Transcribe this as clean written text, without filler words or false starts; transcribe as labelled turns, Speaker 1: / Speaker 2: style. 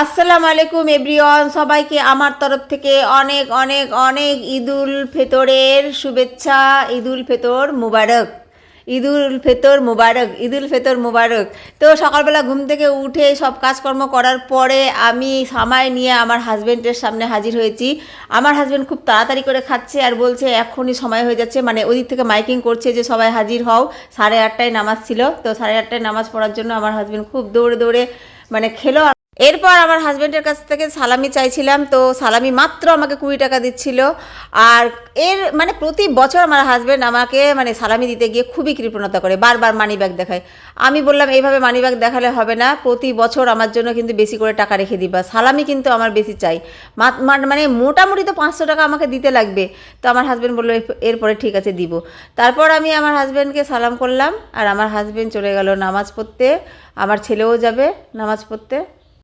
Speaker 1: আসসালামু আলাইকুম এভরিওয়ান, সবাইকে আমার তরফ থেকে অনেক অনেক অনেক ঈদুল ফিতরের শুভেচ্ছা। ঈদুল ফিতর মুবারক, ঈদুল ফিতর মুবারক, ঈদুল ফিতর মুবারক। তো সকালবেলা ঘুম থেকে উঠে সব কাজকর্ম করার পরে আমি সামাই নিয়ে আমার হাজব্যান্ডের সামনে হাজির হয়েছি। আমার হাজব্যান্ড খুব তাড়াতাড়ি করে খাচ্ছে আর বলছে এখনই সময় হয়ে যাচ্ছে, মানে ওদিক থেকে মাইকিং করছে যে সবাই হাজির হও। 8:30টায় নামাজ ছিল, তো 8:30টায় নামাজ পড়ার জন্য আমার হাজব্যান্ড খুব দৌড়ে দৌড়ে মানে খেলো। এরপর আমার হাজব্যান্ডের কাছ থেকে সালামি চাইছিলাম, তো সালামি মাত্র আমাকে 20 টাকা দিচ্ছিল। আর এর মানে প্রতি বছর আমার হাজব্যান্ড আমাকে মানে সালামি দিতে গিয়ে খুবই কৃপণতা করে, বারবার মানি ব্যাগ দেখায়। আমি বললাম এইভাবে মানি ব্যাগ দেখালে হবে না, প্রতি বছর আমার জন্য কিন্তু বেশি করে টাকা রেখে দিবা, সালামি কিন্তু আমার বেশি চাই। মানে মোটামুটি তো 500 টাকা আমাকে দিতে লাগবে। তো আমার হাজব্যান্ড বললো এরপরে ঠিক আছে দিব। তারপর আমি আমার হাজব্যান্ডকে সালাম করলাম আর আমার হাজব্যান্ড চলে গেল নামাজ পড়তে। আমার ছেলেও যাবে নামাজ পড়তে।